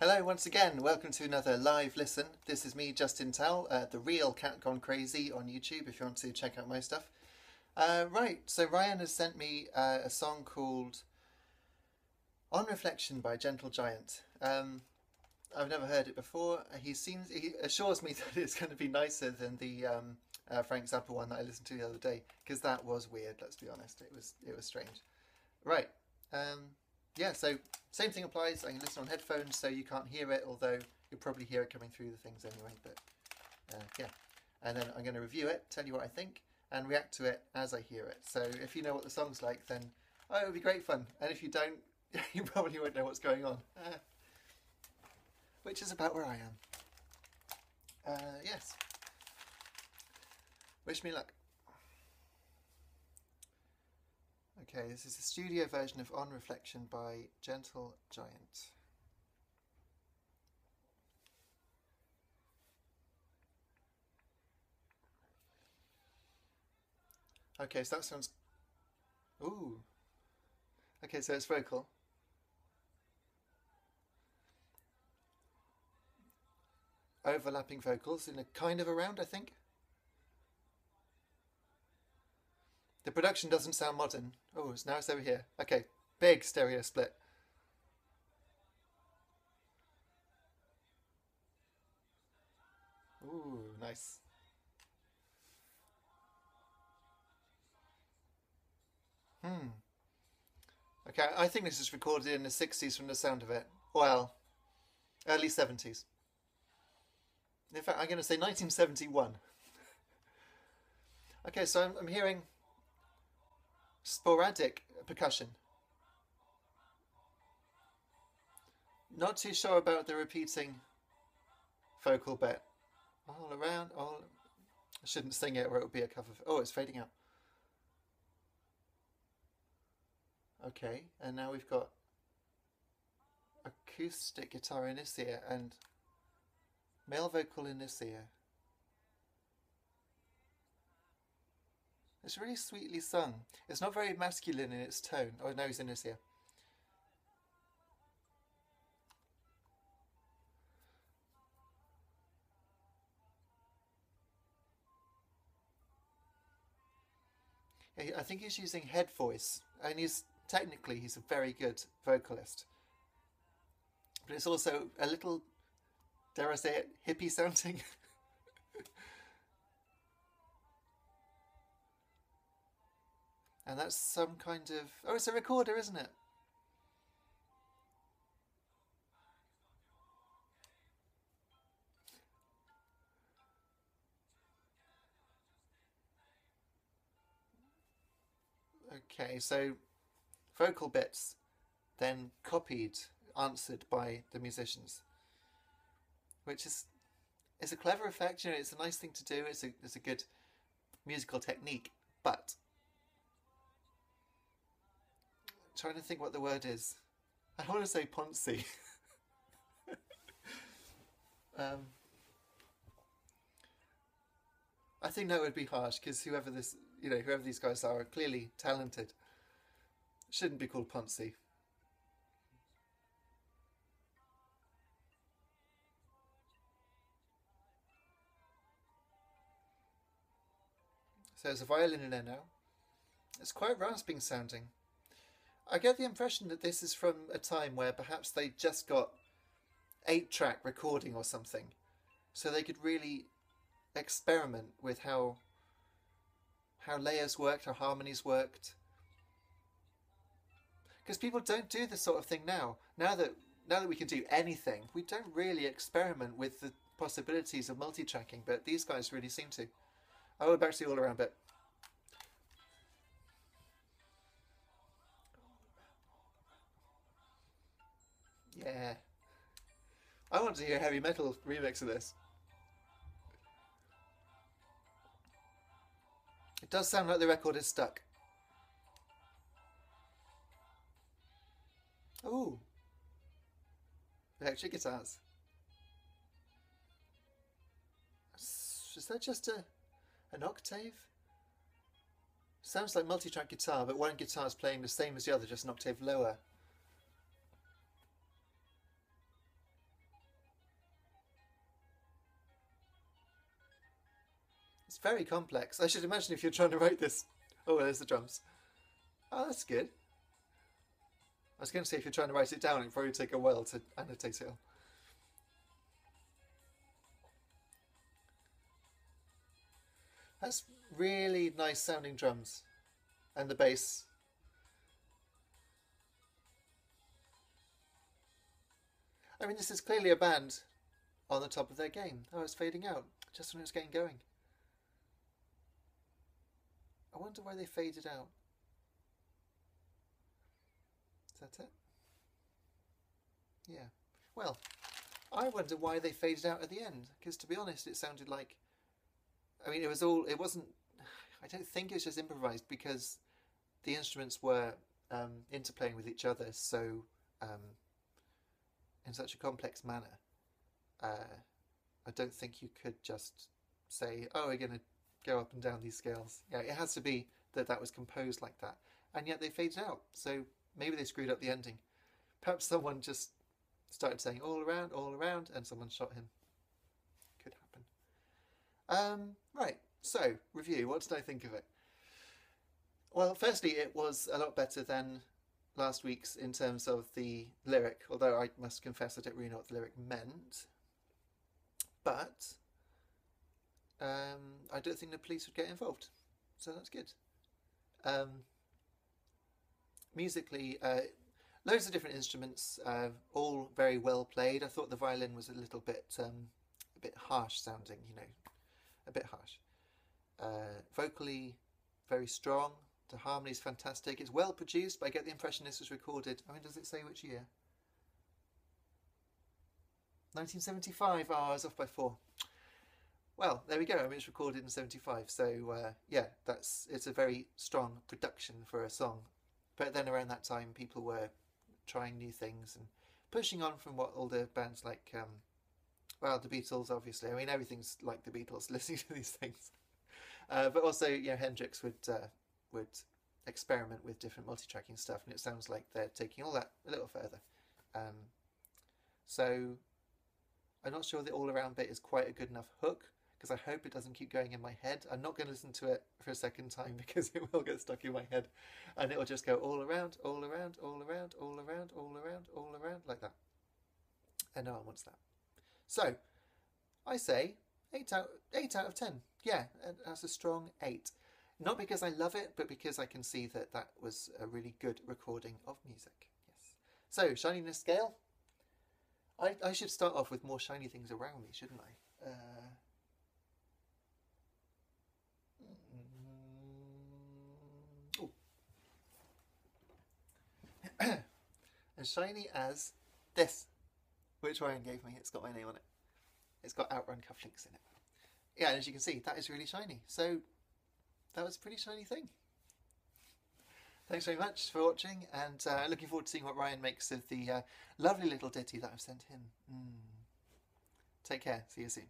Hello once again, welcome to another live listen. This is me, Justin Towell, the real Cat Gone Crazy on YouTube if you want to check out my stuff. Right, so Ryan has sent me a song called On Reflection by Gentle Giant. I've never heard it before. He assures me that it's going to be nicer than the Frank Zappa one that I listened to the other day, because that was weird, let's be honest. It was strange. Right, yeah, so same thing applies. I can listen on headphones so you can't hear it, although you'll probably hear it coming through the things anyway. But yeah, and then I'm going to review it, tell you what I think, and react to it as I hear it. So if you know what the song's like, then it would be great fun. And if you don't, you probably won't know what's going on, which is about where I am. Yes. Wish me luck. Okay, this is the studio version of On Reflection by Gentle Giant. Okay, so that sounds... Ooh. Okay, so it's vocal. Overlapping vocals in a kind of a round, I think. The production doesn't sound modern. Oh, now it's over here. Okay, big stereo split. Ooh, nice. Okay, I think this is recorded in the 60s from the sound of it. Well, early 70s. In fact, I'm going to say 1971. Okay, so I'm hearing sporadic percussion. Not too sure about the repeating vocal bit. All around, all... I shouldn't sing it or it would be a cover. Oh, it's fading out. Okay, and now we've got acoustic guitar in this ear and male vocal in this ear. It's really sweetly sung. It's not very masculine in its tone. Oh, no, he's in this ear. I think he's using head voice, and he's a very good vocalist. But it's also a little, dare I say it, hippie sounding. And that's some kind of... Oh, it's a recorder, isn't it? Okay, so vocal bits then copied, answered by the musicians, which is a clever effect. You know, it's a nice thing to do. It's a good musical technique. But I'm trying to think what the word is. I don't want to say poncy. I think that would be harsh because whoever these guys are clearly talented. Shouldn't be called poncy. So there's a violin in there now. It's quite rasping sounding. I get the impression that this is from a time where perhaps they just got 8-track recording or something, so they could really experiment with how layers worked, how harmonies worked. Because people don't do this sort of thing now. Now that we can do anything, we don't really experiment with the possibilities of multi-tracking, but these guys really seem to. Oh, back to the all-around bit. Yeah. I want to hear a heavy metal remix of this. It does sound like the record is stuck. Ooh. Electric guitars. Is that just an octave? Sounds like multi-track guitar, but one guitar is playing the same as the other, just an octave lower. It's very complex. I should imagine if you're trying to write this. Oh, there's the drums. Oh, that's good. I was going to say if you're trying to write it down, it'd probably take a while to annotate it all. That's really nice sounding drums. And the bass. I mean, this is clearly a band on the top of their game. Oh, it's fading out just when it's getting going. I wonder why they faded out. Is that it? Yeah. Well, I wonder why they faded out at the end. Because to be honest, it sounded like... I mean, it wasn't... I don't think it was just improvised because the instruments were interplaying with each other so... in such a complex manner. I don't think you could just say, oh, we're going to go up and down these scales. Yeah, it has to be that was composed like that. And yet they faded out. So maybe they screwed up the ending. Perhaps someone just started saying all around, and someone shot him. Could happen. Right, so, review. What did I think of it? Well, firstly, it was a lot better than last week's in terms of the lyric, although I must confess I don't really know what the lyric meant. But I don't think the police would get involved, so that's good. Musically, loads of different instruments, all very well played. I thought the violin was a bit harsh sounding, a bit harsh. Vocally, very strong. The harmony is fantastic. It's well produced, but I get the impression this was recorded... I mean, does it say which year? 1975. Oh, I was off by 4. Well, there we go. I mean, it's recorded in 75. So, yeah, it's a very strong production for a song. But then around that time, people were trying new things and pushing on from what older bands like... well, the Beatles, obviously. I mean, everything's like the Beatles, listening to these things. But also, Hendrix would experiment with different multi-tracking stuff, and it sounds like they're taking all that a little further. So I'm not sure the all-around bit is quite a good enough hook, because I hope it doesn't keep going in my head. I'm not going to listen to it for a second time because it will get stuck in my head, and it will just go all around, all around, all around, all around, all around, all around, like that. And no one wants that. So I say 8 out of 10. Yeah, that's a strong 8. Not because I love it, but because I can see that was a really good recording of music. Yes. So, shininess scale. I should start off with more shiny things around me, shouldn't I? As shiny as this, which Ryan gave me. It's got my name on it. It's got Outrun cufflinks in it. Yeah, and as you can see, that is really shiny. So that was a pretty shiny thing. Thanks very much for watching, and looking forward to seeing what Ryan makes of the lovely little ditty that I've sent him. Take care. See you soon.